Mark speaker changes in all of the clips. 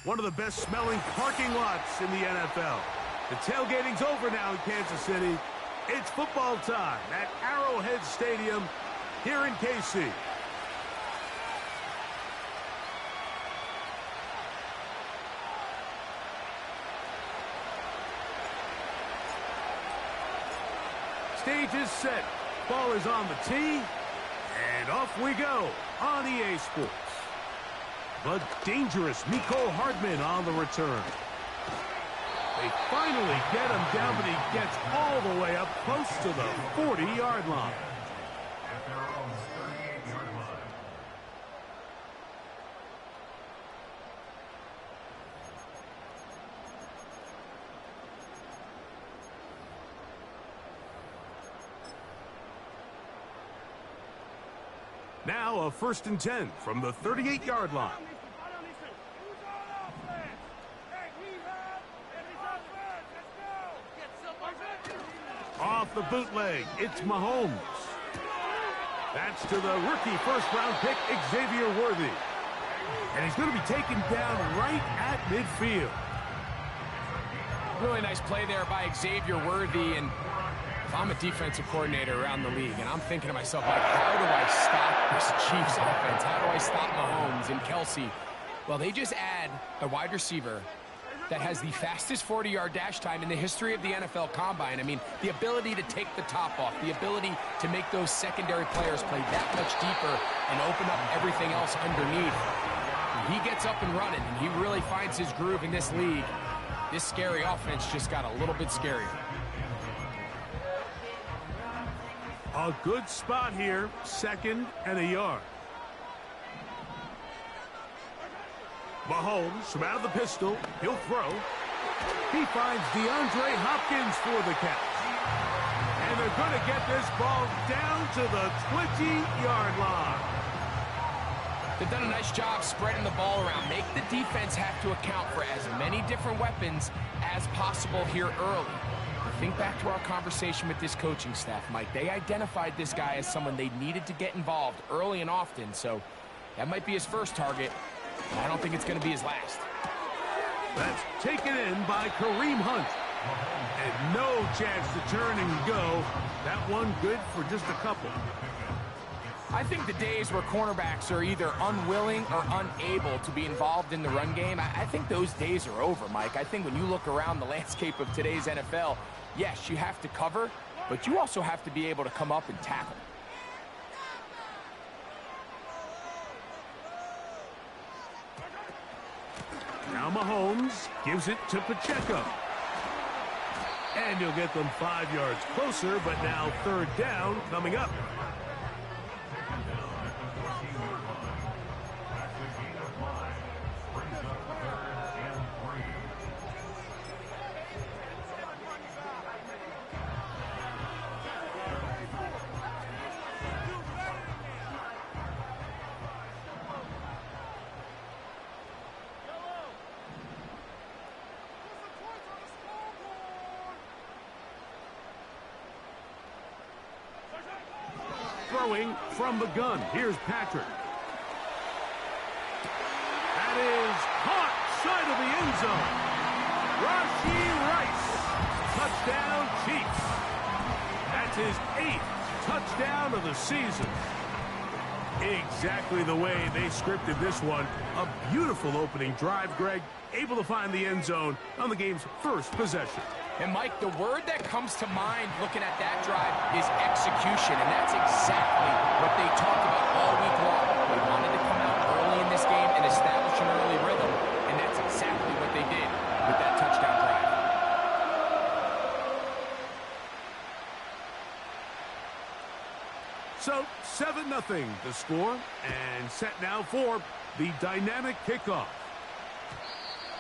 Speaker 1: one of the best-smelling parking lots in the NFL. The tailgating's over now in Kansas City. It's football time at Arrowhead Stadium here in KC. Stage is set. Ball is on the tee. And off we go on EA Sports. The dangerous Mecole Hardman on the return. They finally get him down, but he gets all the way up close to the 40-yard line. Now a 1st and 10 from the 38-yard line. Off the bootleg, it's Mahomes. That's to the rookie first-round pick, Xavier Worthy. And he's going to be taken down right at midfield.
Speaker 2: Really nice play there by Xavier Worthy. And if I'm a defensive coordinator around the league, and I'm thinking to myself, like, how do I stop this Chiefs offense? How do I stop Mahomes and Kelsey? Well, they just add a wide receiver that has the fastest 40-yard dash time in the history of the NFL Combine. I mean, the ability to take the top off, the ability to make those secondary players play that much deeper and open up everything else underneath. He gets up and running, and he really finds his groove in this league. This scary offense just got a little bit scarier.
Speaker 1: A good spot here, 2nd and a yard. Mahomes from out of the pistol. He'll throw. He finds DeAndre Hopkins for the catch. And they're going to get this ball down to the 20-yard line.
Speaker 2: They've done a nice job spreading the ball around. Make the defense have to account for as many different weapons as possible here early. Think back to our conversation with this coaching staff, Mike. They identified this guy as someone they needed to get involved early and often, so that might be his first target. I don't think it's going to be his last.
Speaker 1: That's taken in by Kareem Hunt. And no chance to turn and go. That one good for just a couple.
Speaker 2: I think the days where cornerbacks are either unwilling or unable to be involved in the run game, I think those days are over, Mike. I think when you look around the landscape of today's NFL, yes, you have to cover, but you also have to be able to come up and tackle.
Speaker 1: Now Mahomes gives it to Pacheco. And he'll get them 5 yards closer, but now 3rd down coming up. Throwing from the gun. Here's Patrick. That is caught side of the end zone. Rashee Rice. Touchdown, Chiefs. That's his 8th touchdown of the season. Exactly the way they scripted this one. A beautiful opening drive, Greg. Able to find the end zone on the game's first possession.
Speaker 2: And, Mike, the word that comes to mind looking at that drive is execution, and that's exactly what they talked about all week long. They wanted to come out early in this game and establish an early rhythm, and that's exactly what they did with that touchdown drive.
Speaker 1: So, 7-0 the score, and set now for the dynamic kickoff.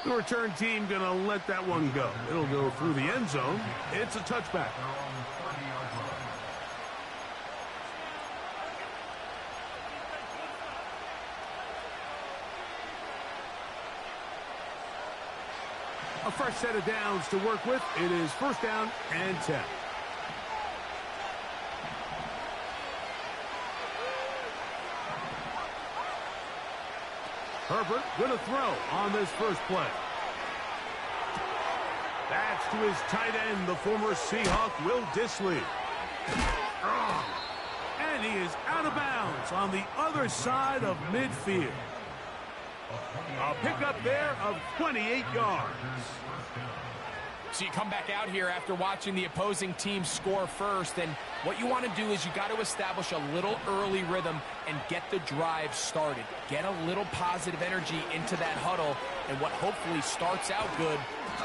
Speaker 1: The return team going to let that one go. It'll go through the end zone. It's a touchback. A fresh set of downs to work with. It is 1st down and 10. Herbert going to throw on this first play. That's to his tight end, the former Seahawk, Will Dissly. And he is out of bounds on the other side of midfield. A pickup there of 28 yards.
Speaker 2: So you come back out here after watching the opposing team score first, and what you want to do is you got to establish a little early rhythm and get the drive started. Get a little positive energy into that huddle, and what hopefully starts out good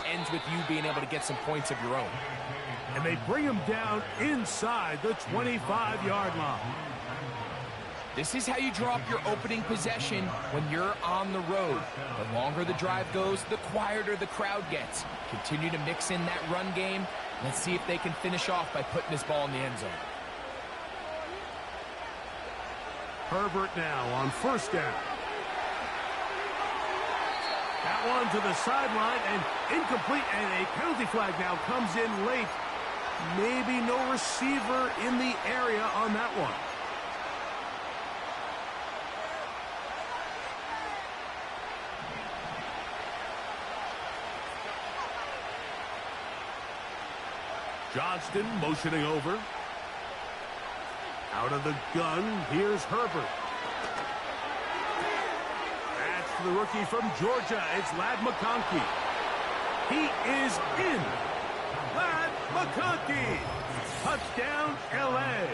Speaker 2: ends with you being able to get some points of your own.
Speaker 1: And they bring him down inside the 25-yard line.
Speaker 2: This is how you draw up your opening possession when you're on the road. The longer the drive goes, the quieter the crowd gets. Continue to mix in that run game. Let's see if they can finish off by putting this ball in the end zone.
Speaker 1: Herbert now on first down. That one to the sideline and incomplete, and a penalty flag now comes in late. Maybe no receiver in the area on that one. Johnston motioning over. Out of the gun, here's Herbert. That's the rookie from Georgia. It's Ladd McConkey. He is in. Ladd McConkey. Touchdown, L.A.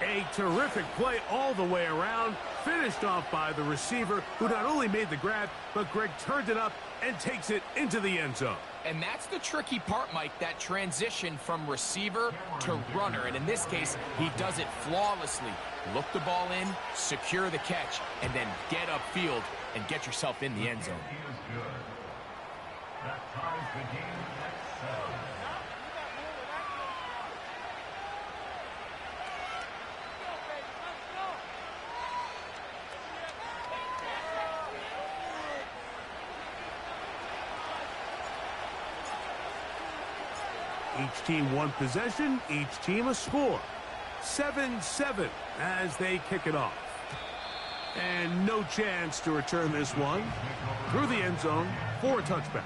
Speaker 1: A terrific play all the way around. Finished off by the receiver, who not only made the grab, but Greg turned it up and takes it into the end zone.
Speaker 2: And that's the tricky part, Mike, that transition from receiver to runner. And in this case, he does it flawlessly. Look the ball in, secure the catch, and then get upfield and get yourself in the end zone.
Speaker 1: Each team one possession, each team a score. 7-7 as they kick it off. And no chance to return this one through the end zone for a touchback.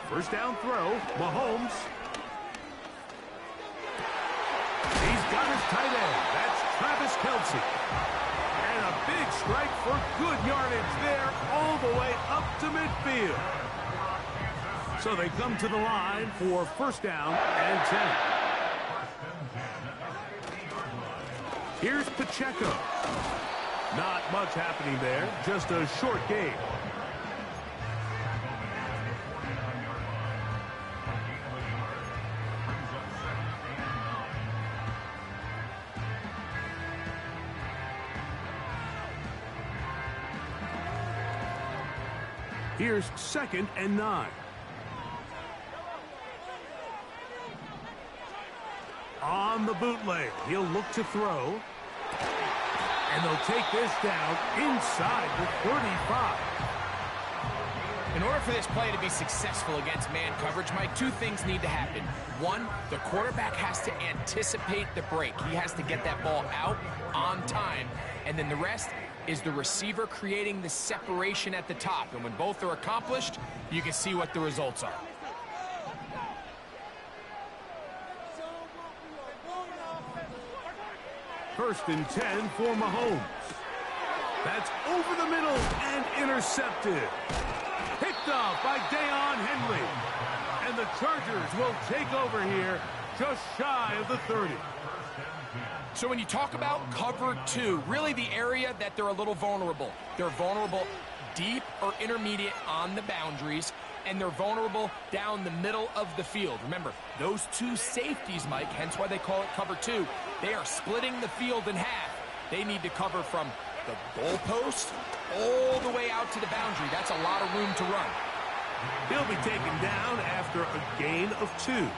Speaker 1: First down throw, Mahomes. He's got his tight end. That's Travis Kelce. And a big strike for good yardage there all the way up to midfield. So they come to the line for first down and 10. Here's Pacheco. Not much happening there, just a short gain. Here's 2nd and 9. On the bootleg, he'll look to throw. And they'll take this down inside the 35.
Speaker 2: In order for this play to be successful against man coverage, Mike, two things need to happen. One, the quarterback has to anticipate the break. He has to get that ball out on time. And then the rest is the receiver creating the separation at the top. And when both are accomplished, you can see what the results are.
Speaker 1: First and 10 for Mahomes. That's over the middle and intercepted. Picked off by Deion Henley. And the Chargers will take over here just shy of the 30.
Speaker 2: So when you talk about cover two, really the area that they're a little vulnerable. They're vulnerable deep or intermediate on the boundaries, and they're vulnerable down the middle of the field. Remember, those two safeties, Mike, hence why they call it cover two, they are splitting the field in half. They need to cover from the goalpost all the way out to the boundary. That's a lot of room to run.
Speaker 1: He'll be taken down after a gain of 2.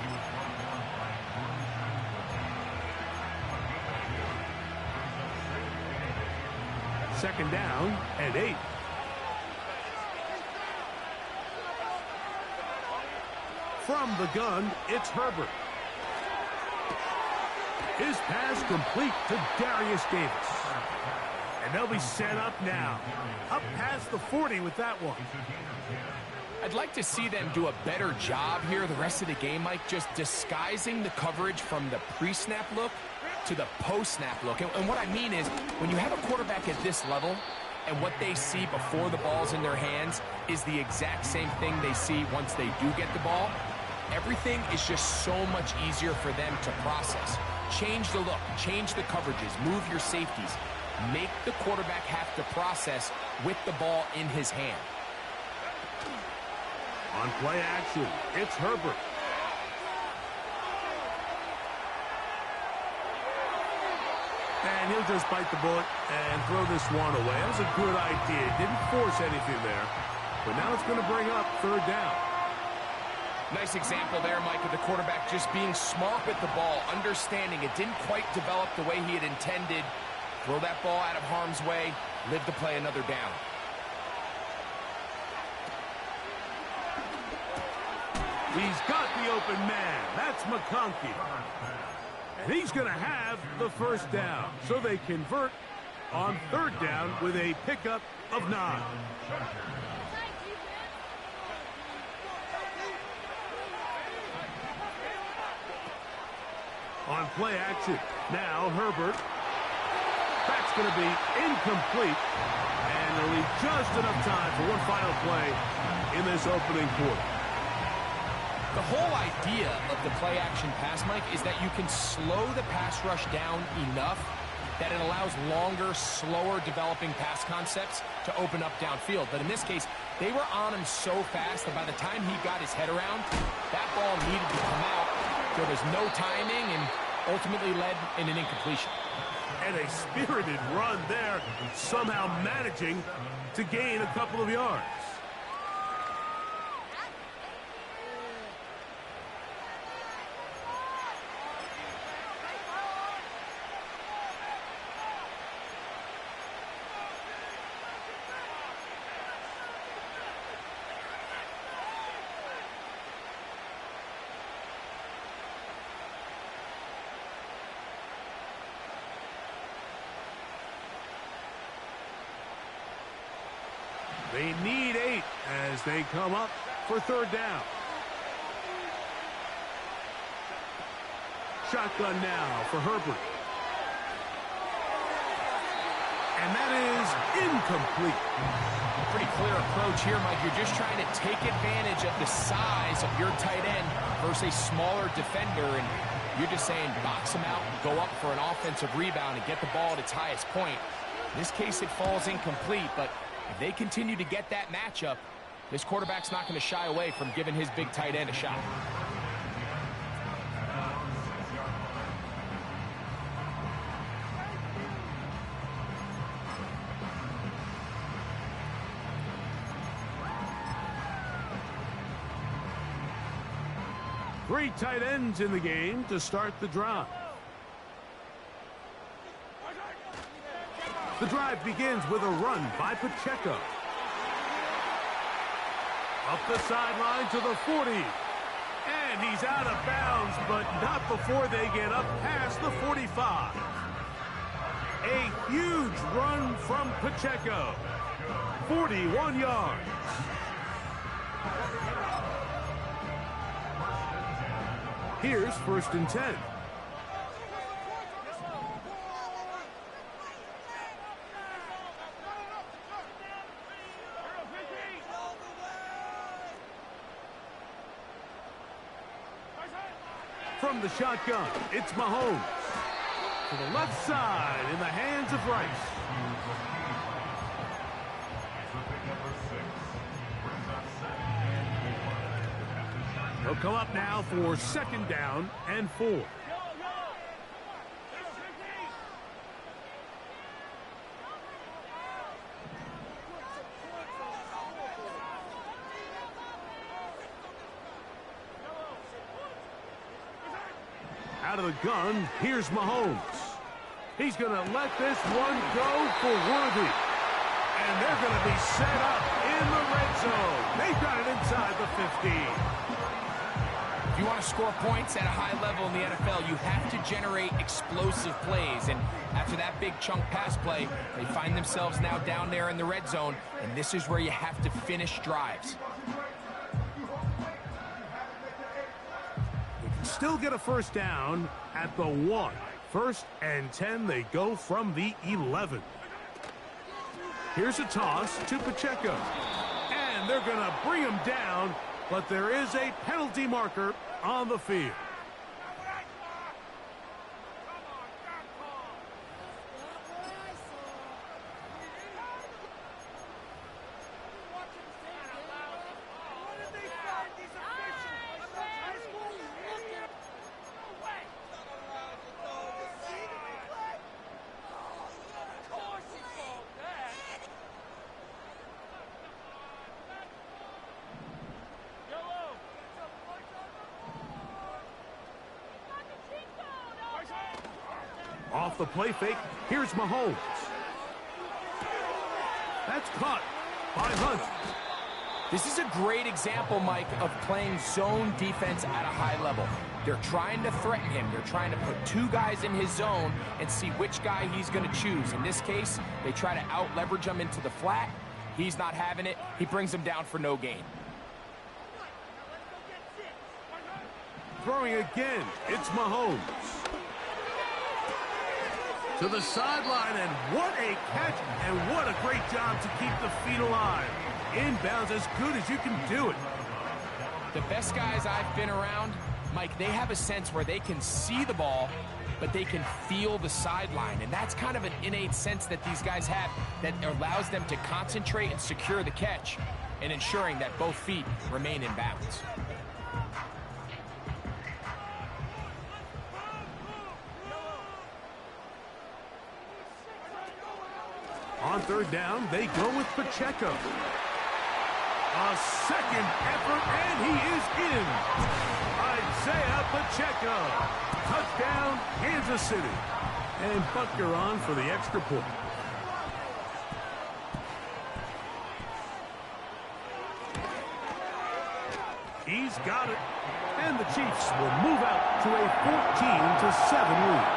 Speaker 1: Second down and 8. From the gun, it's Herbert. His pass complete to Darius Davis. And they'll be set up now. Up past the 40 with that one.
Speaker 2: I'd like to see them do a better job here the rest of the game, Mike, just disguising the coverage from the pre-snap look to the post-snap look. And what I mean is, when you have a quarterback at this level, and what they see before the ball's in their hands is the exact same thing they see once they do get the ball, everything is just so much easier for them to process. Change the look, change the coverages, move your safeties. Make the quarterback have to process with the ball in his hand.
Speaker 1: On play action, it's Herbert. And he'll just bite the bullet and throw this one away. That was a good idea. Didn't force anything there. But now it's going to bring up third down.
Speaker 2: Nice example there, Mike, of the quarterback just being smart with the ball, understanding it didn't quite develop the way he had intended. Throw that ball out of harm's way, live to play another down.
Speaker 1: He's got the open man. That's McConkey. And he's going to have the first down. So they convert on third down with a pickup of 9. On play action, now Herbert. That's going to be incomplete. And they'll leave just enough time for one final play in this opening quarter.
Speaker 2: The whole idea of the play-action pass, Mike, is that you can slow the pass rush down enough that it allows longer, slower developing pass concepts to open up downfield. But in this case, they were on him so fast that by the time he got his head around, that ball needed to come out. There was no timing and ultimately led in an incompletion.
Speaker 1: And a spirited run there, somehow managing to gain a couple of yards. They need 8 as they come up for third down. Shotgun now for Herbert. And that is incomplete.
Speaker 2: Pretty clear approach here, Mike. You're just trying to take advantage of the size of your tight end versus a smaller defender, and you're just saying box him out and go up for an offensive rebound and get the ball at its highest point. In this case, it falls incomplete, but if they continue to get that matchup, this quarterback's not going to shy away from giving his big tight end a shot.
Speaker 1: Three tight ends in the game to start the drive. The drive begins with a run by Pacheco. Up the sideline to the 40. And he's out of bounds, but not before they get up past the 45. A huge run from Pacheco. 41 yards. Here's 1st and 10. From the shotgun, it's Mahomes. To the left side in the hands of Rice. They'll come up now for 2nd down and 4. Out of the gun, here's Mahomes. He's going to let this one go for Worthy. And they're going to be set up in the red zone. They've got it inside the 15.
Speaker 2: If you want to score points at a high level in the NFL, you have to generate explosive plays. And after that big chunk pass play, they find themselves now down there in the red zone. And this is where you have to finish drives.
Speaker 1: They can still get a first down at the 1. 1st and 10, they go from the 11. Here's a toss to Pacheco. And they're going to bring him down, but there is a penalty marker on the field. Off the play fake, here's Mahomes. That's caught by Hunt.
Speaker 2: This is a great example, Mike, of playing zone defense at a high level. They're trying to threaten him. They're trying to put 2 guys in his zone and see which guy he's going to choose. In this case, they try to out-leverage him into the flat. He's not having it. He brings him down for no gain.
Speaker 1: Throwing again, it's Mahomes. To the sideline, and what a catch, and what a great job to keep the feet alive. Inbounds as good as you can do it.
Speaker 2: The best guys I've been around, Mike, they have a sense where they can see the ball, but they can feel the sideline. And that's kind of an innate sense that these guys have that allows them to concentrate and secure the catch and ensuring that both feet remain in bounds.
Speaker 1: On 3rd down, they go with Pacheco. A second effort, and he is in. Isaiah Pacheco. Touchdown, Kansas City. And Butker on for the extra point. He's got it. And the Chiefs will move out to a 14-7 lead.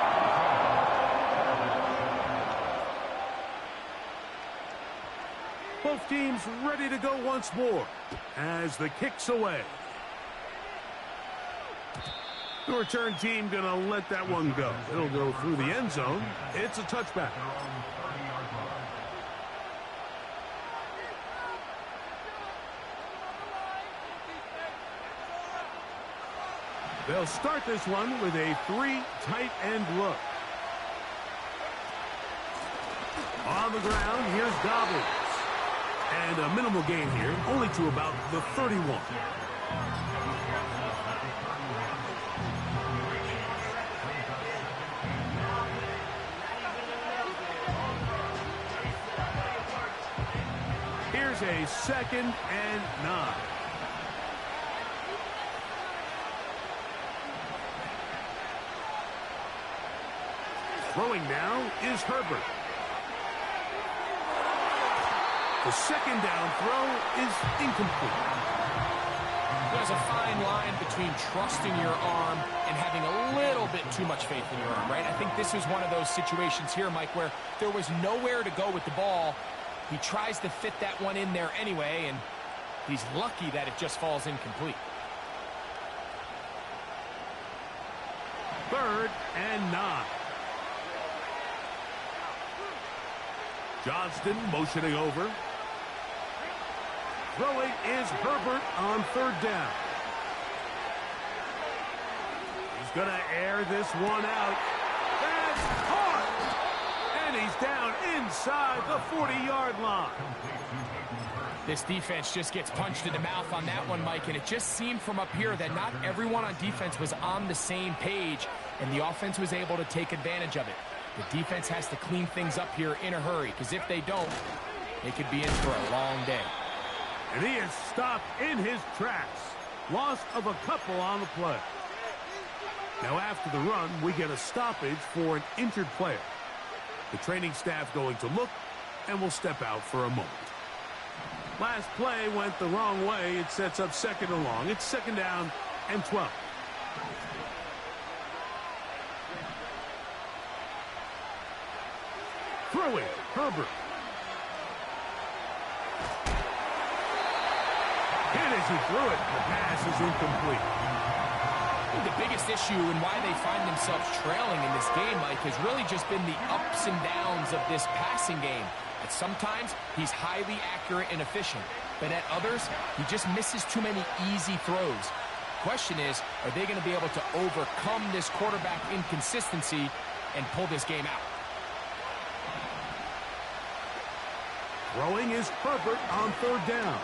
Speaker 1: Both teams ready to go once more as the kick's away. The return team going to let that one go. It'll go through the end zone. It's a touchback. They'll start this one with a 3 tight end look. On the ground, here's Dobbins. And a minimal gain here, only to about the 31. Here's a 2nd and 9. Throwing now is Herbert. The 2nd down throw is incomplete.
Speaker 2: There's a fine line between trusting your arm and having a little bit too much faith in your arm, right? I think this is one of those situations here, Mike, where there was nowhere to go with the ball. He tries to fit that one in there anyway, and he's lucky that it just falls incomplete.
Speaker 1: 3rd and 9. Johnston motioning over. Throwing is Herbert on 3rd down. He's going to air this one out. That's caught! And he's down inside the 40-yard line.
Speaker 2: This defense just gets punched in the mouth on that one, Mike, and it just seemed from up here that not everyone on defense was on the same page, and the offense was able to take advantage of it. The defense has to clean things up here in a hurry, because if they don't, they could be in for a long day.
Speaker 1: And he is stopped in his tracks. Loss of a couple on the play. Now after the run, we get a stoppage for an injured player. The training staff going to look and will step out for a moment. Last play went the wrong way. It sets up second and long. It's second down and 12. Throwing, Herbert. And as he threw it, the pass is incomplete.
Speaker 2: I think the biggest issue and why they find themselves trailing in this game, Mike, has really just been the ups and downs of this passing game. At sometimes, he's highly accurate and efficient, but at others, he just misses too many easy throws. Question is, are they going to be able to overcome this quarterback inconsistency and pull this game out?
Speaker 1: Throwing is Herbert on third down.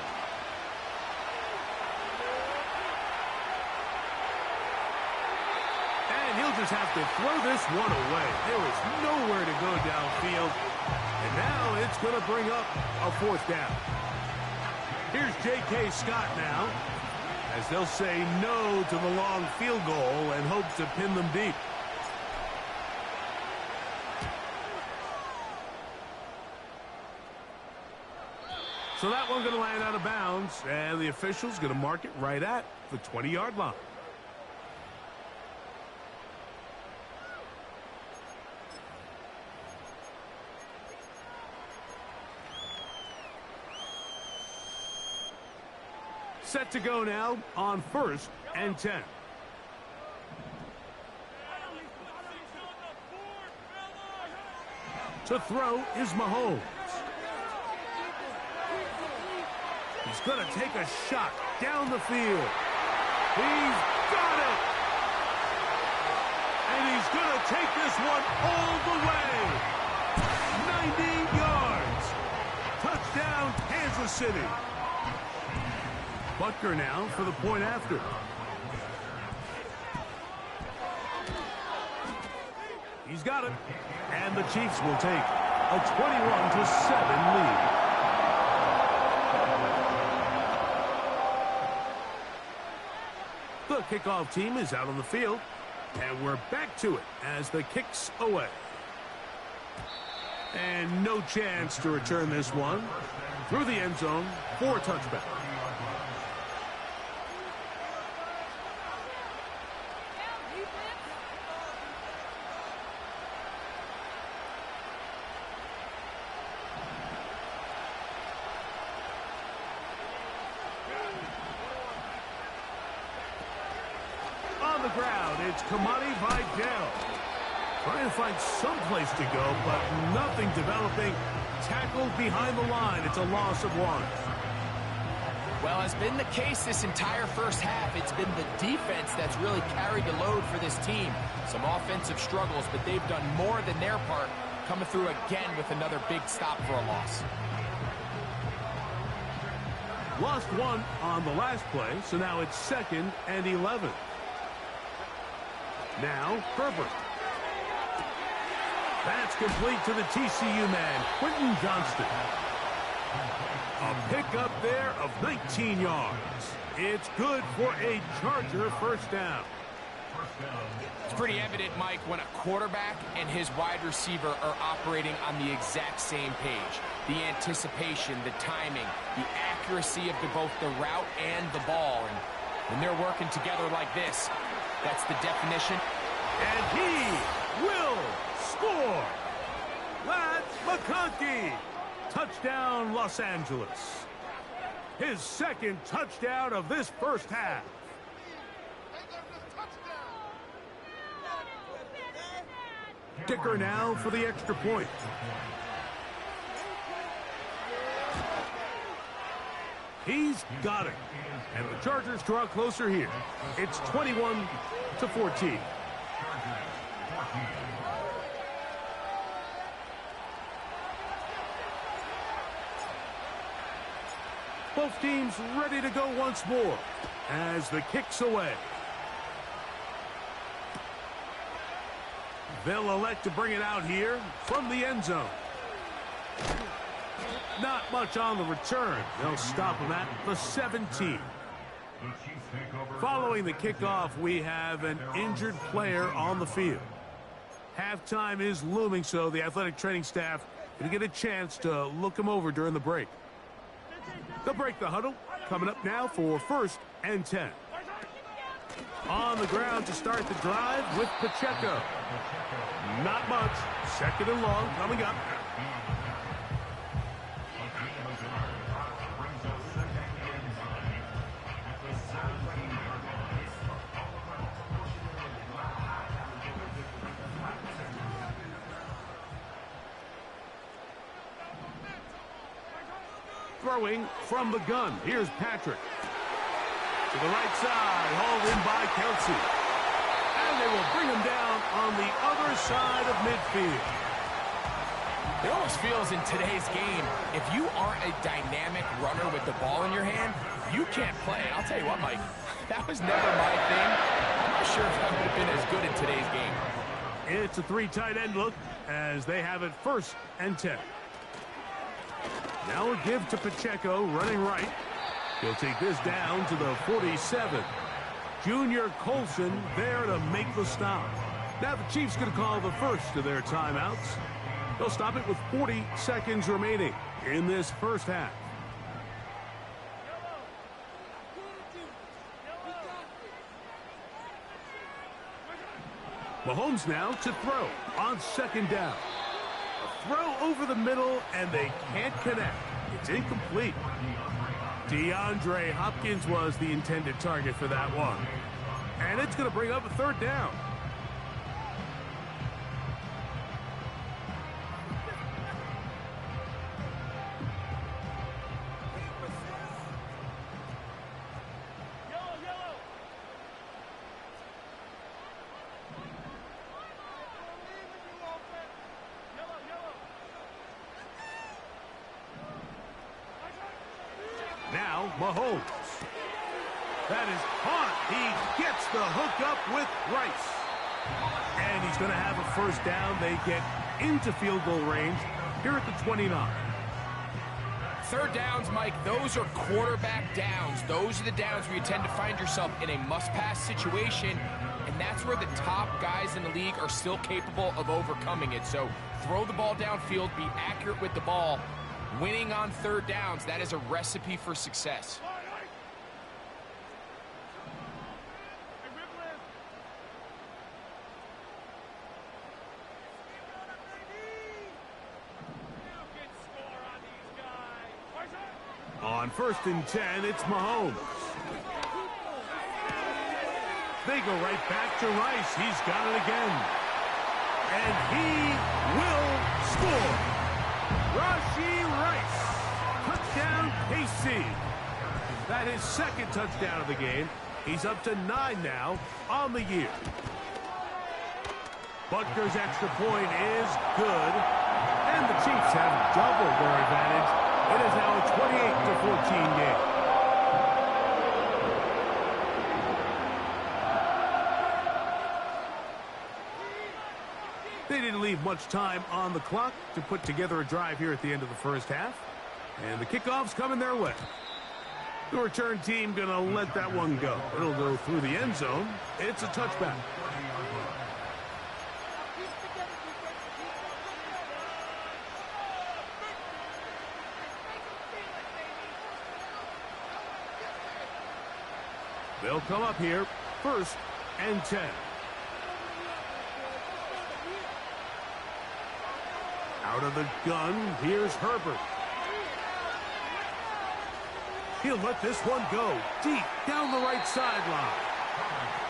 Speaker 1: And he'll just have to throw this one away. There is nowhere to go downfield. And now it's going to bring up a fourth down. Here's J.K. Scott now, as they'll say no to the long field goal and hope to pin them deep. So that one's going to land out of bounds, and the official's going to mark it right at the 20-yard line. Set to go now on 1st and 10. To throw is Mahomes. He's going to take a shot down the field. He's got it! And he's going to take this one all the way. 90 yards. Touchdown, Kansas City. Butker now for the point after. He's got it. And the Chiefs will take a 21-7 lead. The kickoff team is out on the field, and we're back to it as the kick's away. And no chance to return this one through the end zone for a touchback. On the ground, it's Kamani Vidal. Trying to find some place to go, but nothing developing. Tackled behind the line. It's a loss of 1.
Speaker 2: Well, as been the case this entire first half, it's been the defense that's really carried the load for this team. Some offensive struggles, but they've done more than their part, coming through again with another big stop for a loss.
Speaker 1: Lost 1 on the last play, so now it's 2nd and 11. Now, Herbert. That's complete to the TCU man, Quentin Johnston. A pickup there of 19 yards. It's good for a Charger first down.
Speaker 2: It's pretty evident, Mike, when a quarterback and his wide receiver are operating on the exact same page. The anticipation, the timing, the accuracy of both the route and the ball. And when they're working together like this, that's the definition.
Speaker 1: And he will score. That's McConkey. Touchdown, Los Angeles. His 2nd touchdown of this first half. Kicker now for the extra point. He's got it. And the Chargers draw closer here. It's 21-14. Both teams ready to go once more as the kick's away. They'll elect to bring it out here from the end zone. Not much on the return. They'll stop him at the 17. Following the kickoff, we have an injured player on the field. Halftime is looming, so the athletic training staff Gonna get a chance to look him over during the break. They'll break the huddle. Coming up now for 1st and 10. On the ground to start the drive with Pacheco. Not much. 2nd and long coming up. Throwing from the gun. Here's Patrick. To the right side, hauled in by Kelsey. And they will bring him down on the other side of midfield.
Speaker 2: It almost feels in today's game, if you aren't a dynamic runner with the ball in your hand, you can't play. And I'll tell you what, Mike, that was never my thing. I'm not sure if I would have been as good in today's game.
Speaker 1: It's a 3 tight end look as they have it 1st and 10. Now a give to Pacheco, running right. He'll take this down to the 47. Junior Colson there to make the stop. Now the Chiefs going to call the first of their timeouts. They'll stop it with 40 seconds remaining in this first half. Mahomes now to throw on 2nd down. A throw over the middle, and they can't connect. It's incomplete. DeAndre Hopkins was the intended target for that one. And it's going to bring up a 3rd down. Now, Mahomes. That is caught. He gets the hook up with Rice. And he's going to have a 1st down. They get into field goal range here at the 29.
Speaker 2: 3rd downs, Mike, those are quarterback downs. Those are the downs where you tend to find yourself in a must-pass situation, and that's where the top guys in the league are still capable of overcoming it. So throw the ball downfield, be accurate with the ball. Winning on 3rd downs, that is a recipe for success.
Speaker 1: On 1st and 10, it's Mahomes. They go right back to Rice. He's got it again. And he will score. Rashee Rice. Touchdown, KC. That is 2nd touchdown of the game. He's up to 9 now on the year. Butker's extra point is good. And the Chiefs have doubled their advantage. It is now a 28-14 game. They didn't leave much time on the clock to put together a drive here at the end of the first half. And the kickoff's coming their way. The return team going to let that one go. It'll go through the end zone. It's a touchback. They'll come up here, 1st and 10. Out of the gun, here's Herbert. He'll let this one go deep down the right sideline.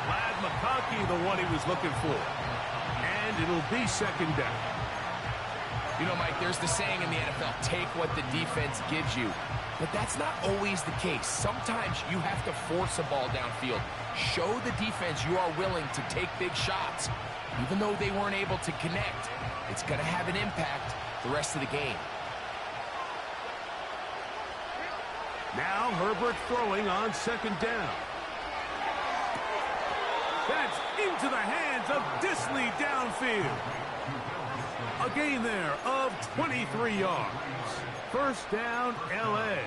Speaker 1: Ladd McConkey, the one he was looking for. And it'll be 2nd down.
Speaker 2: You know, Mike, there's the saying in the NFL, take what the defense gives you. But that's not always the case. Sometimes you have to force a ball downfield. Show the defense you are willing to take big shots. Even though they weren't able to connect, it's going to have an impact the rest of the game.
Speaker 1: Now Herbert throwing on 2nd down. That's into the hands of Disley downfield. A gain there of 23 yards. 1st down, L.A.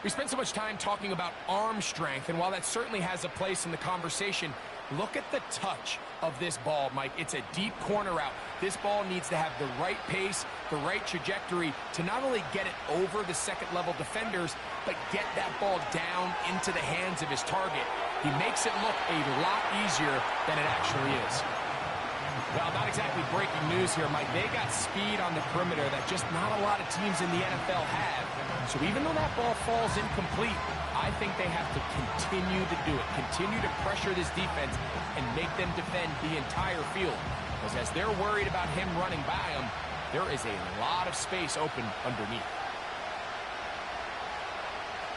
Speaker 2: We spent so much time talking about arm strength, and while that certainly has a place in the conversation, look at the touch of this ball, Mike. It's a deep corner route. This ball needs to have the right pace, the right trajectory to not only get it over the second-level defenders, but get that ball down into the hands of his target. He makes it look a lot easier than it actually is. Well, not exactly breaking news here, Mike. They got speed on the perimeter that just not a lot of teams in the NFL have. So even though that ball falls incomplete, I think they have to continue to do it, continue to pressure this defense and make them defend the entire field. Because as they're worried about him running by them, there is a lot of space open underneath.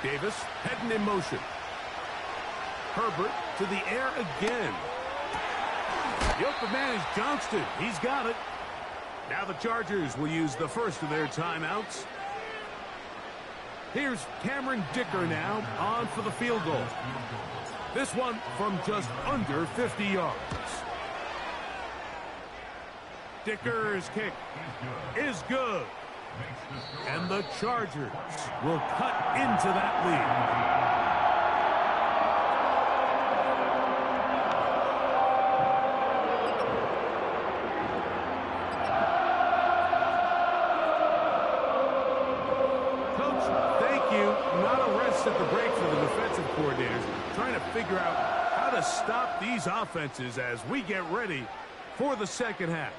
Speaker 1: Davis heading in motion. Herbert to the air again. The open man is Johnston. He's got it. Now the Chargers will use the first of their timeouts. Here's Cameron Dicker now on for the field goal. This one from just under 50 yards. Dicker's kick is good. And the Chargers will cut into that lead. At the break for the defensive coordinators, trying to figure out how to stop these offenses as we get ready for the second half.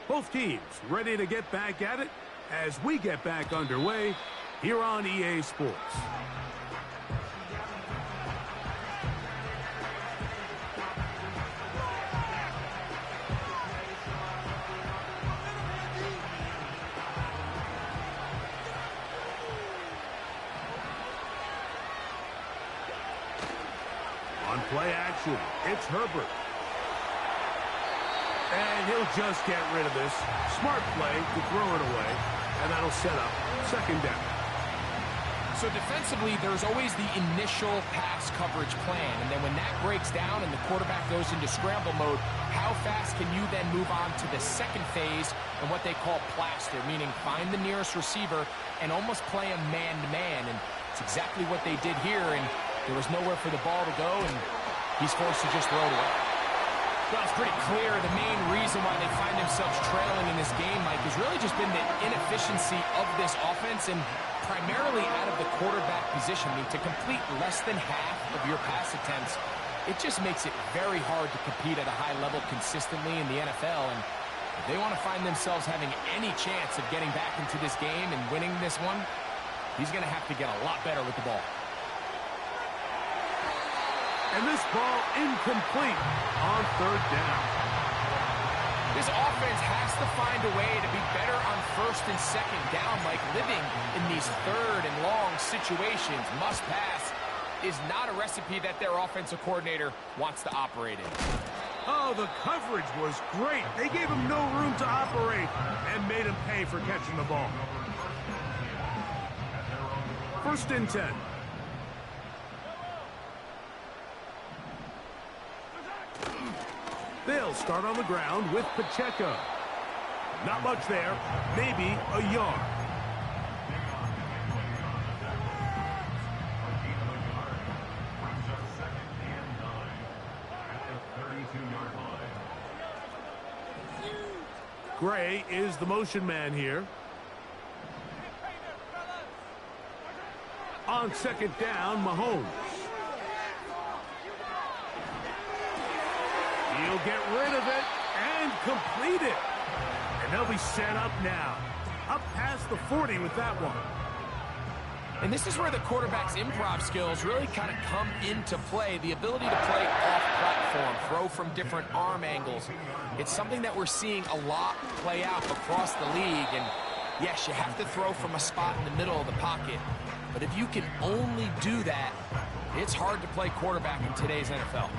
Speaker 1: Both teams ready to get back at it as we get back underway here on EA Sports. On play action, it's Herbert. And he'll just get rid of this. Smart play to throw it away, and that'll set up second down.
Speaker 2: So defensively, there's always the initial pass coverage plan, and then when that breaks down and the quarterback goes into scramble mode, how fast can you then move on to the second phase and what they call plaster, meaning find the nearest receiver and almost play him man-to-man, and it's exactly what they did here, and there was nowhere for the ball to go, and he's forced to just throw it away. Well, it's pretty clear the main reason why they find themselves trailing in this game, Mike, has really just been the inefficiency of this offense and primarily out of the quarterback position. I mean, to complete less than half of your pass attempts, it just makes it very hard to compete at a high level consistently in the NFL. And if they want to find themselves having any chance of getting back into this game and winning this one, he's going to have to get a lot better with the ball.
Speaker 1: And this ball incomplete on third down.
Speaker 2: This offense has to find a way to be better on first and second down, like living in these third and long situations. Must pass is not a recipe that their offensive coordinator wants to operate in.
Speaker 1: Oh, the coverage was great. They gave him no room to operate and made him pay for catching the ball. First and 10. They'll start on the ground with Pacheco. Not much there, maybe a yard. Gray is the motion man here. On second down, Mahomes. He'll get rid of it and complete it. And they'll be set up now. Up past the 40 with that one.
Speaker 2: And this is where the quarterback's improv skills really kind of come into play. The ability to play off-platform, throw from different arm angles. It's something that we're seeing a lot play out across the league. And yes, you have to throw from a spot in the middle of the pocket. But if you can only do that, it's hard to play quarterback in today's NFL.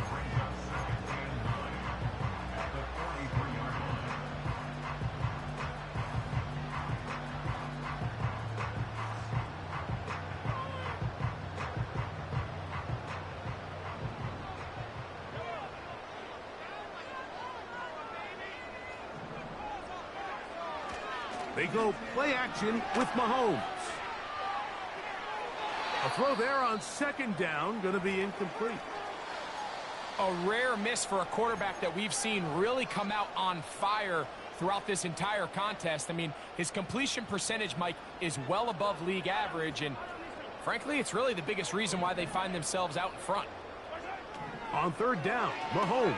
Speaker 1: They go play action with Mahomes. A throw there on second down, going to be incomplete.
Speaker 2: A rare miss for a quarterback that we've seen really come out on fire throughout this entire contest. I mean, his completion percentage, Mike, is well above league average, and frankly, it's really the biggest reason why they find themselves out in front.
Speaker 1: On third down, Mahomes.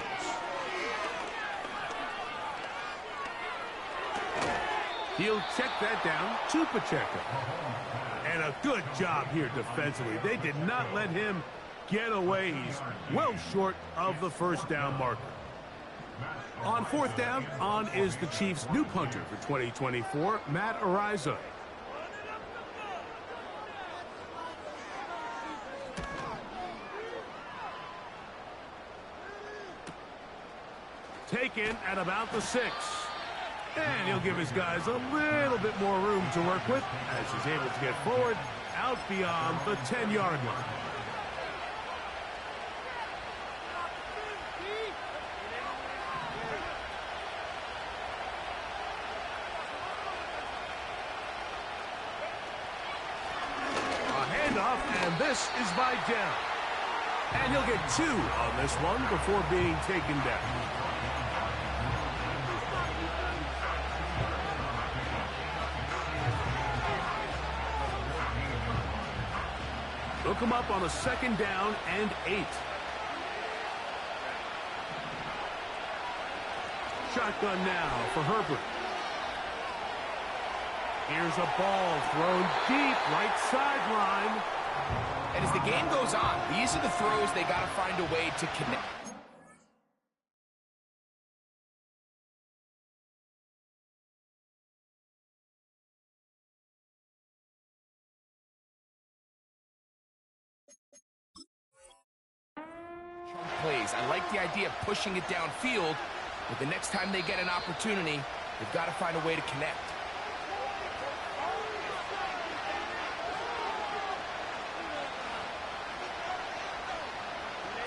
Speaker 1: He'll check that down to Pacheco. And a good job here defensively. They did not let him get away. He's well short of the first down marker. On fourth down, on is the Chiefs' new punter for 2024, Matt Araiza. Taken at about the 6. And he'll give his guys a little bit more room to work with as he's able to get forward out beyond the 10-yard line. A handoff, and this is by down. And he'll get 2 on this one before being taken down. Look him up on a second down and 8. Shotgun now for Herbert. Here's a ball thrown deep, right sideline.
Speaker 2: And as the game goes on, these are the throws they got to find a way to connect. Plays. I like the idea of pushing it downfield, but the next time they get an opportunity, they've got to find a way to connect.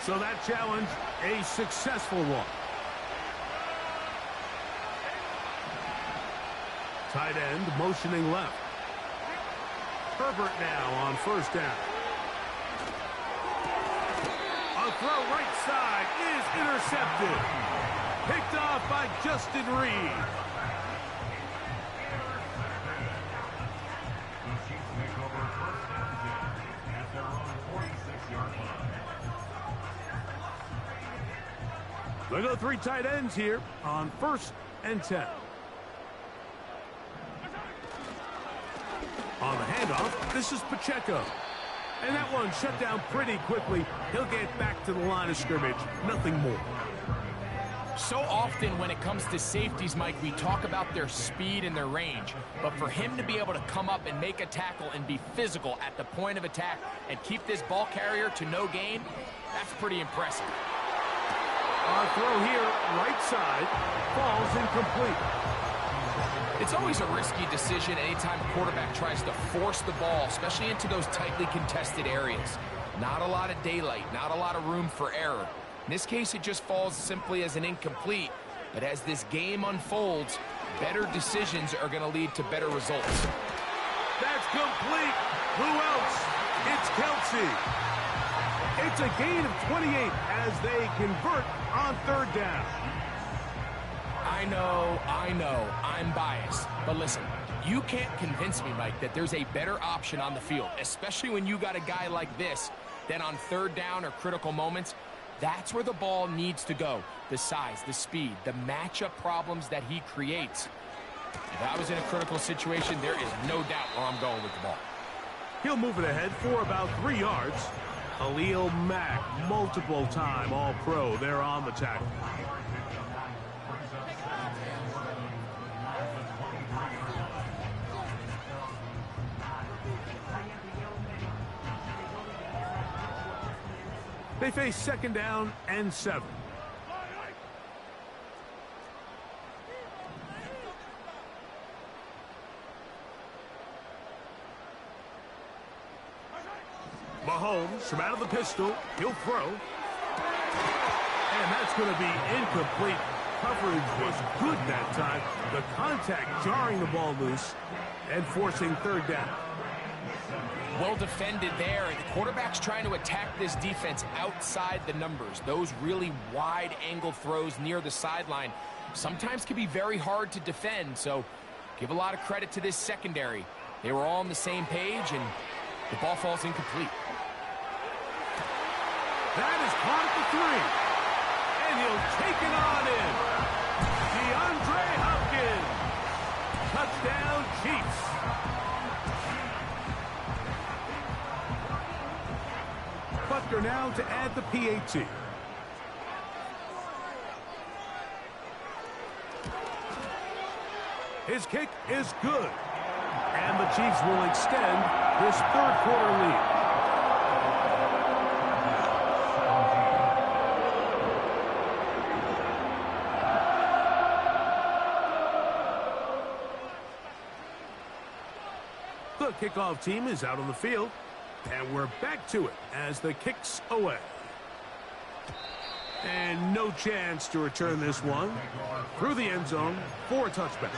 Speaker 1: So that challenge, a successful one. Tight end motioning left. Herbert now on first down. A throw right side is intercepted. Picked off by Justin Reed. They go 3 tight ends here on 1st and 10. On the handoff, this is Pacheco. And that one shut down pretty quickly. He'll get back to the line of scrimmage. Nothing more.
Speaker 2: So often when it comes to safeties, Mike, we talk about their speed and their range. But for him to be able to come up and make a tackle and be physical at the point of attack and keep this ball carrier to no gain, that's pretty impressive.
Speaker 1: Our throw here, right side, falls incomplete.
Speaker 2: It's always a risky decision anytime a quarterback tries to force the ball, especially into those tightly contested areas. Not a lot of daylight, not a lot of room for error. In this case, it just falls simply as an incomplete. But as this game unfolds, better decisions are going to lead to better results.
Speaker 1: That's complete. Who else? It's Kelsey. It's a gain of 28 as they convert on third down.
Speaker 2: I know, I'm biased. But listen, you can't convince me, Mike, that there's a better option on the field, especially when you got a guy like this, then on third down or critical moments, that's where the ball needs to go. The size, the speed, the matchup problems that he creates. If I was in a critical situation, there is no doubt where I'm going with the ball.
Speaker 1: He'll move it ahead for about 3 yards. Khalil Mack, multiple-time All-Pro there on the tackle. They face second down and 7. Mahomes from out of the pistol. He'll throw. And that's going to be incomplete. Coverage was good that time. The contact jarring the ball loose and forcing third down.
Speaker 2: Well defended there, and the quarterback's trying to attack this defense outside the numbers. Those really wide angle throws near the sideline, sometimes can be very hard to defend, so give a lot of credit to this secondary. They were all on the same page, and the ball falls incomplete.
Speaker 1: That is caught at the 3. And he'll take it on in. DeAndre Hopkins. Touchdown, Chiefs. Butker now to add the PAT. His kick is good. And the Chiefs will extend this third-quarter lead. The kickoff team is out on the field, and we're back to it as the kick's away. And no chance to return this one through the end zone for a touchback.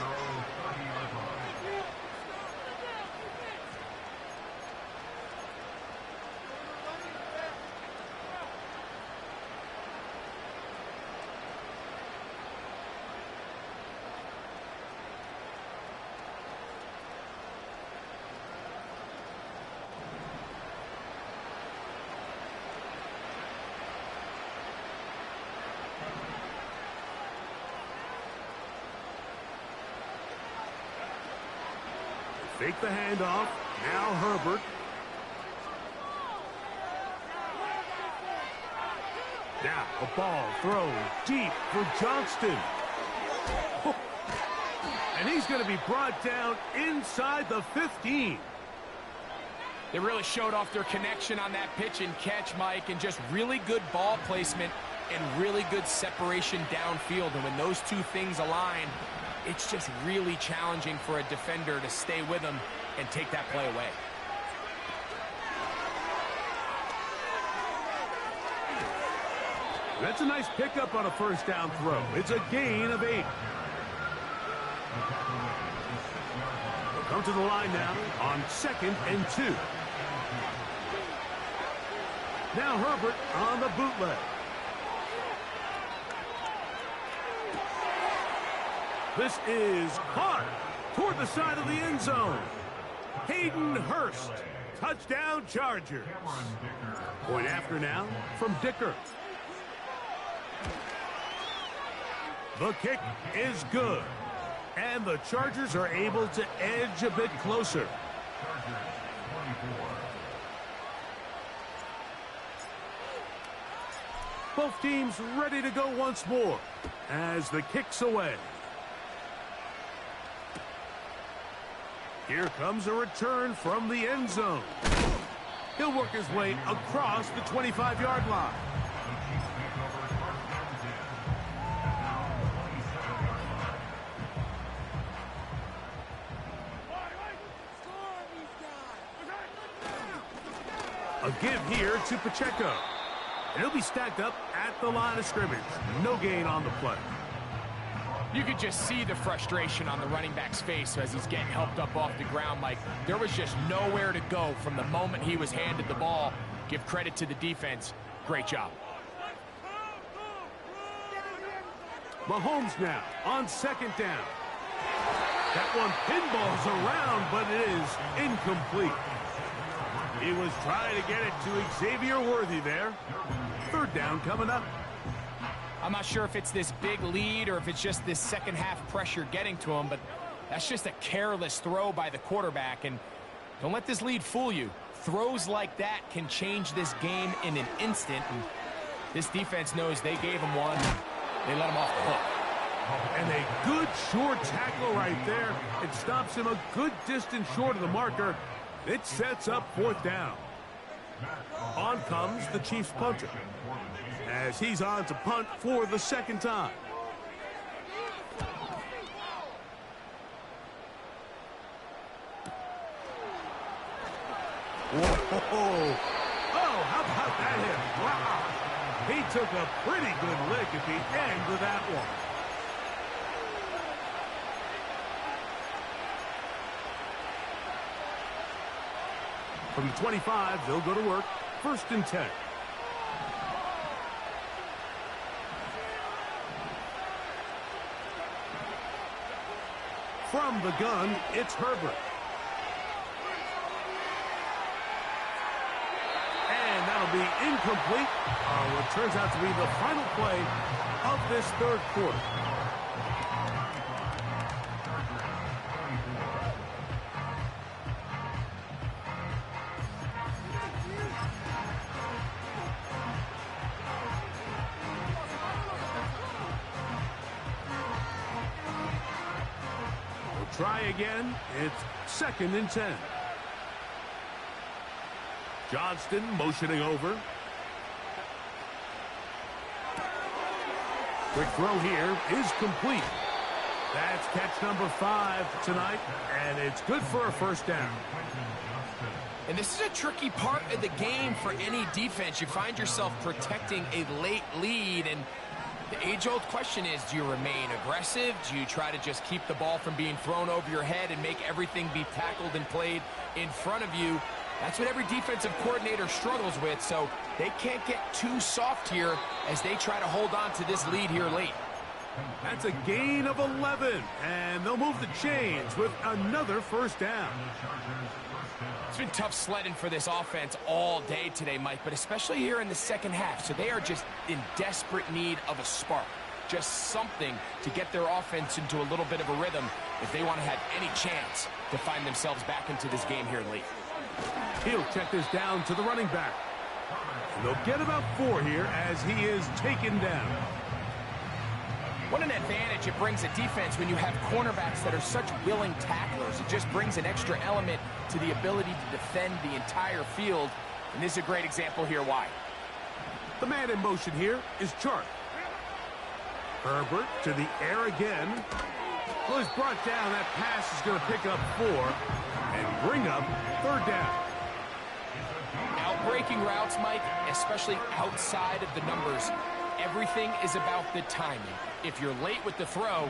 Speaker 1: Fake the handoff. Now Herbert. Now a ball thrown deep for Johnston. And he's going to be brought down inside the 15.
Speaker 2: They really showed off their connection on that pitch and catch, Mike, and just really good ball placement and really good separation downfield. And when those two things align, it's just really challenging for a defender to stay with him and take that play away.
Speaker 1: That's a nice pickup on a first down throw. It's a gain of 8. They'll come to the line now on 2nd and 2. Now Herbert on the bootleg. This is caught toward the side of the end zone. Hayden Hurst, touchdown Chargers. Point after now from Dicker. The kick is good. And the Chargers are able to edge a bit closer. Both teams ready to go once more as the kick's away. Here comes a return from the end zone. He'll work his way across the 25-yard line. A give here to Pacheco. And he'll be stacked up at the line of scrimmage. No gain on the play.
Speaker 2: You could just see the frustration on the running back's face as he's getting helped up off the ground. Like, there was just nowhere to go from the moment he was handed the ball. Give credit to the defense. Great job.
Speaker 1: Mahomes now on 2nd down. That one pinballs around, but it is incomplete. He was trying to get it to Xavier Worthy there. 3rd down coming up.
Speaker 2: I'm not sure if it's this big lead or if it's just this second half pressure getting to him, but that's just a careless throw by the quarterback. And don't let this lead fool you. Throws like that can change this game in an instant. And this defense knows they gave him one. They let him off the hook.
Speaker 1: And a good short tackle right there. It stops him a good distance short of the marker. It sets up 4th down. On comes the Chiefs punter, as he's on to punt for the 2nd time. Whoa. Oh, how about that hit? Wow. He took a pretty good lick at the end of that one. From the 25, they'll go to work. 1st and 10. From the gun, it's Herbert. And that'll be incomplete. What turns out to be the final play of this third quarter. Try again. It's 2nd and 10. Johnston motioning over. Quick throw here is complete. That's catch number 5 tonight, and it's good for a first down.
Speaker 2: And this is a tricky part of the game for any defense. You find yourself protecting a late lead, and the age-old question is, do you remain aggressive? Do you try to just keep the ball from being thrown over your head and make everything be tackled and played in front of you? That's what every defensive coordinator struggles with, so they can't get too soft here as they try to hold on to this lead here late.
Speaker 1: That's a gain of 11, and they'll move the chains with another first down.
Speaker 2: It's been tough sledding for this offense all day today, Mike, but especially here in the second half. So they are just in desperate need of a spark, just something to get their offense into a little bit of a rhythm if they want to have any chance to find themselves back into this game here late.
Speaker 1: He'll check this down to the running back. And they'll get about 4 here as he is taken down.
Speaker 2: What an advantage it brings a defense when you have cornerbacks that are such willing tacklers. It just brings an extra element to the ability to defend the entire field. And this is a great example here why.
Speaker 1: The man in motion here is Chark. Herbert to the air again. Well, he's brought down. That pass is going to pick up 4 and bring up 3rd down.
Speaker 2: Outbreaking routes, Mike, especially outside of the numbers, everything is about the timing. If you're late with the throw,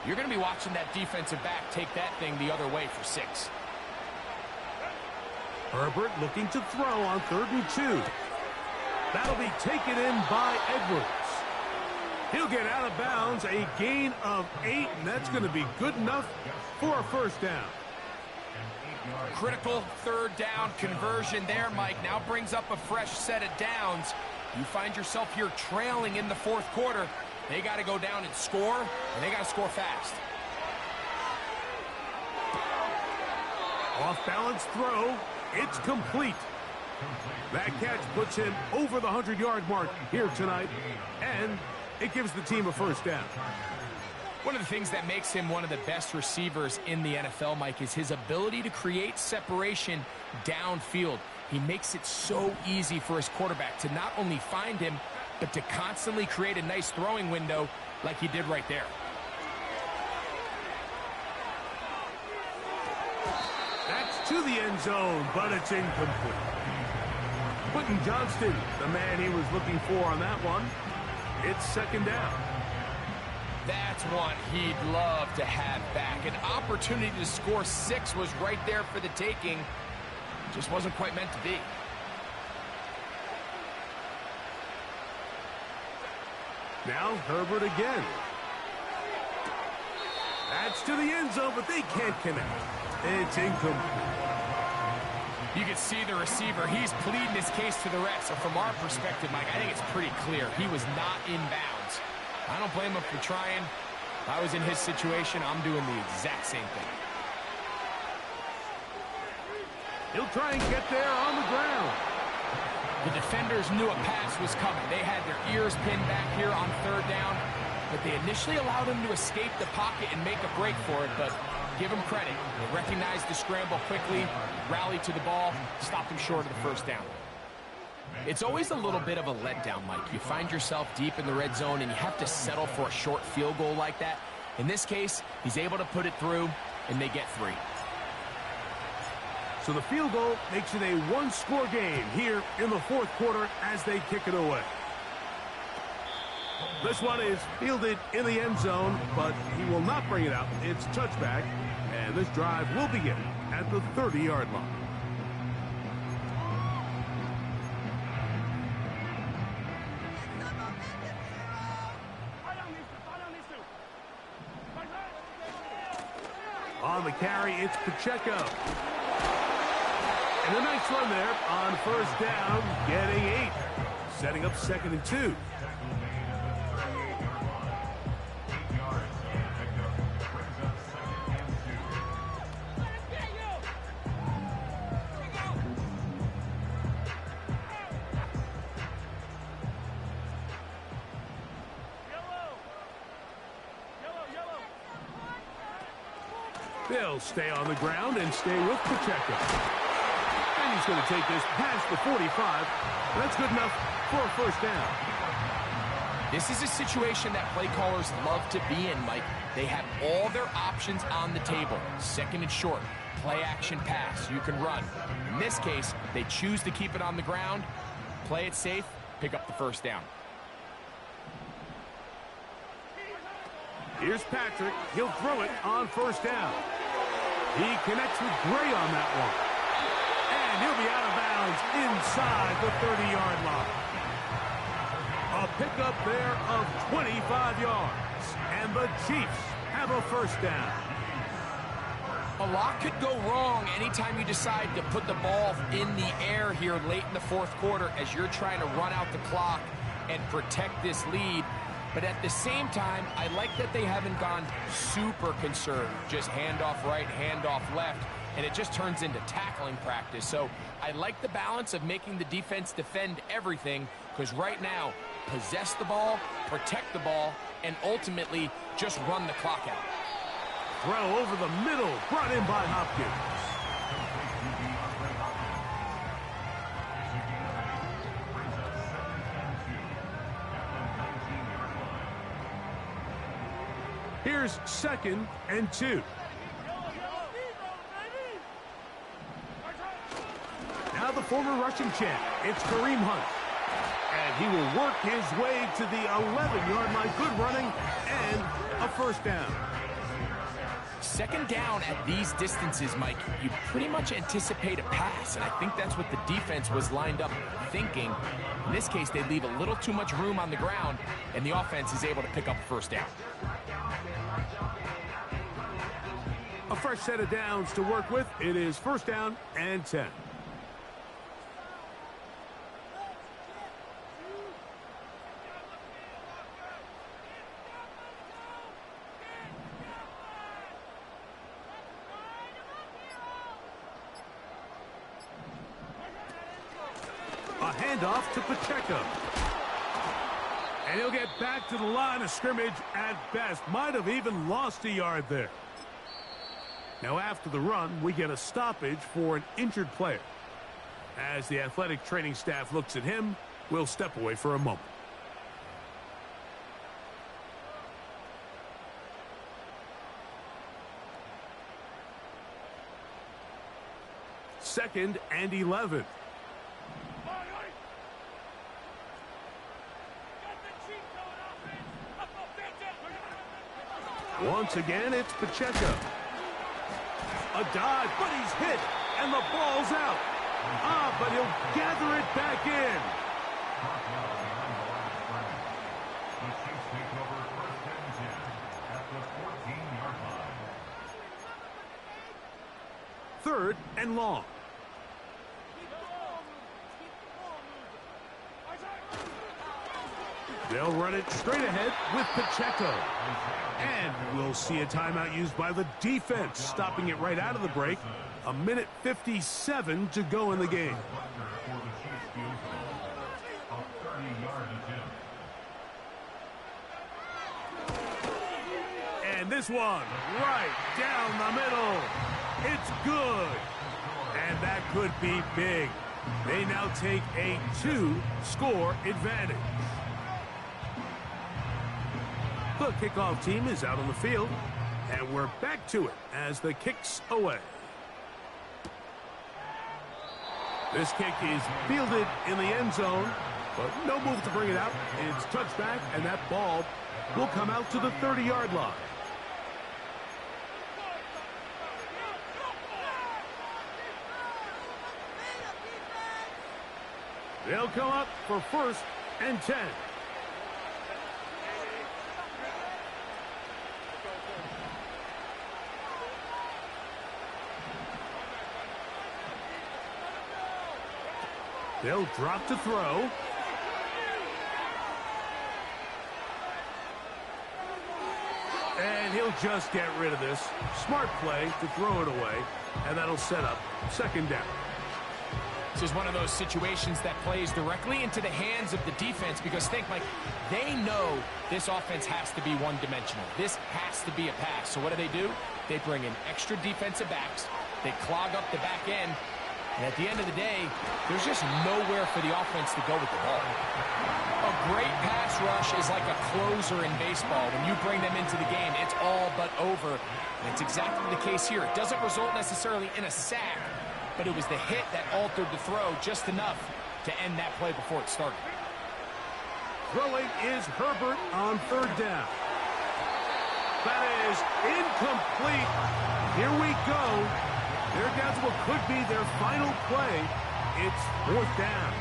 Speaker 2: you're going to be watching that defensive back take that thing the other way for 6.
Speaker 1: Herbert looking to throw on 3rd and 2. That'll be taken in by Edwards. He'll get out of bounds, a gain of 8, and that's going to be good enough for a first down.
Speaker 2: Critical 3rd down conversion there, Mike. Now brings up a fresh set of downs. You find yourself here trailing in the 4th quarter. They got to go down and score, and they got to score fast.
Speaker 1: Off-balance throw. It's complete. That catch puts him over the 100-yard mark here tonight, and it gives the team a first down.
Speaker 2: One of the things that makes him one of the best receivers in the NFL, Mike, is his ability to create separation downfield. He makes it so easy for his quarterback to not only find him, but to constantly create a nice throwing window like he did right there.
Speaker 1: That's to the end zone, but it's incomplete. Quentin Johnston, the man he was looking for on that one. It's 2nd down.
Speaker 2: That's one he'd love to have back. An opportunity to score 6 was right there for the taking. Just wasn't quite meant to be.
Speaker 1: Now Herbert again. That's to the end zone, but they can't connect. It's incomplete.
Speaker 2: You can see the receiver. He's pleading his case to the rest. So from our perspective, Mike, I think it's pretty clear. He was not in bounds. I don't blame him for trying. If I was in his situation, I'm doing the exact same thing.
Speaker 1: He'll try and get there on the ground.
Speaker 2: The defenders knew a pass was coming. They had their ears pinned back here on 3rd down, but they initially allowed him to escape the pocket and make a break for it, but give him credit. They recognized the scramble quickly, rallied to the ball, stopped him short of the first down. It's always a little bit of a letdown, Mike. You find yourself deep in the red zone, and you have to settle for a short field goal like that. In this case, he's able to put it through, and they get 3.
Speaker 1: So the field goal makes it a 1-score game here in the 4th quarter as they kick it away. This one is fielded in the end zone, but he will not bring it out. It's touchback, and this drive will begin at the 30-yard line. On the carry, it's Pacheco. And a nice run there on first down, getting 8. Setting up 2nd and 2. They'll stay on the ground and stay with Pacheco. And he's going to take this past the 45. That's good enough for a first down.
Speaker 2: This is a situation that play callers love to be in, Mike. They have all their options on the table. 2nd and short, play action pass, you can run. In this case, they choose to keep it on the ground, play it safe, pick up the first down.
Speaker 1: Here's Patrick. He'll throw it on first down. He connects with Gray on that one. And he'll be out of bounds inside the 30-yard line. A pickup there of 25 yards. And the Chiefs have a first down.
Speaker 2: A lot could go wrong anytime you decide to put the ball in the air here late in the 4th quarter as you're trying to run out the clock and protect this lead. But at the same time, I like that they haven't gone super conservative. Just handoff right, handoff left, and it just turns into tackling practice. So I like the balance of making the defense defend everything, because right now, possess the ball, protect the ball, and ultimately just run the clock out.
Speaker 1: Throw over the middle, brought in by Hopkins. Here's 2nd and 2. Now the former rushing champ, it's Kareem Hunt. And he will work his way to the 11-yard line. Good running and a first down.
Speaker 2: 2nd down at these distances, Mike, you pretty much anticipate a pass, and I think that's what the defense was lined up thinking. In this case, they leave a little too much room on the ground, and the offense is able to pick up a first down.
Speaker 1: A fresh set of downs to work with. It is first down and 10. A handoff to Pacheco. And he'll get back to the line of scrimmage at best. Might have even lost a yard there. Now after the run, we get a stoppage for an injured player. As the athletic training staff looks at him, we'll step away for a moment. Second and 11. Once again, it's Pacheco. A dive, but he's hit, and the ball's out. But he'll gather it back in. Third and long. They'll run it straight ahead with Pacheco. And we'll see a timeout used by the defense, stopping it right out of the break. 1:57 to go in the game. And this one, right down the middle. It's good. And that could be big. They now take a 2-score advantage. The kickoff team is out on the field, and we're back to it as the kick's away. This kick is fielded in the end zone, but no move to bring it out. It's touched back, and that ball will come out to the 30-yard line. They'll come up for first and 10. They'll drop to throw. And he'll just get rid of this. Smart play to throw it away. And that'll set up second down.
Speaker 2: This is one of those situations that plays directly into the hands of the defense because think, like, they know this offense has to be one-dimensional. This has to be a pass. So what do? They bring in extra defensive backs. They clog up the back end. And at the end of the day, there's just nowhere for the offense to go with the ball. A great pass rush is like a closer in baseball. When you bring them into the game, it's all but over. And it's exactly the case here. It doesn't result necessarily in a sack, but it was the hit that altered the throw just enough to end that play before it started.
Speaker 1: Throwing is Herbert on third down. That is incomplete. Here we go. They're down to what could be their final play. It's fourth down.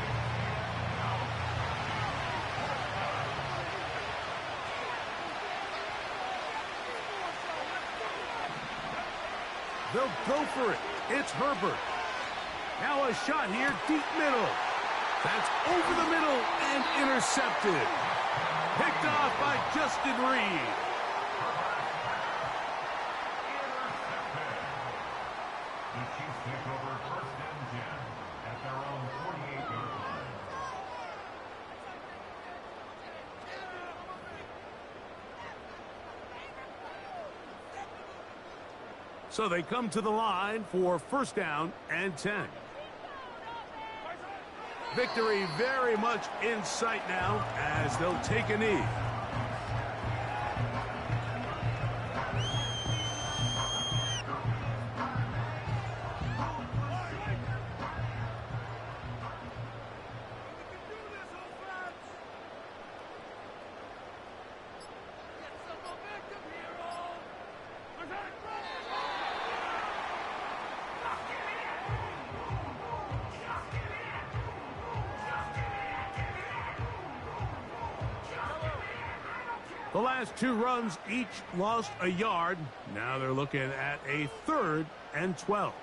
Speaker 1: They'll go for it. It's Herbert. Now a shot here, deep middle. That's over the middle and intercepted. Picked off by Justin Reed.
Speaker 3: The Chiefs take over first and 10 at their own 48-yard line.
Speaker 1: So they come to the line for first down and 10. Victory very much in sight now as they'll take a knee. The last two runs each lost a yard. Now they're looking at a 3rd and 12.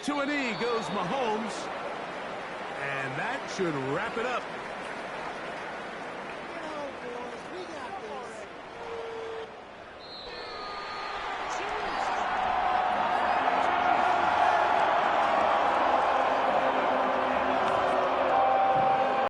Speaker 1: To a knee goes Mahomes. And that should wrap it up.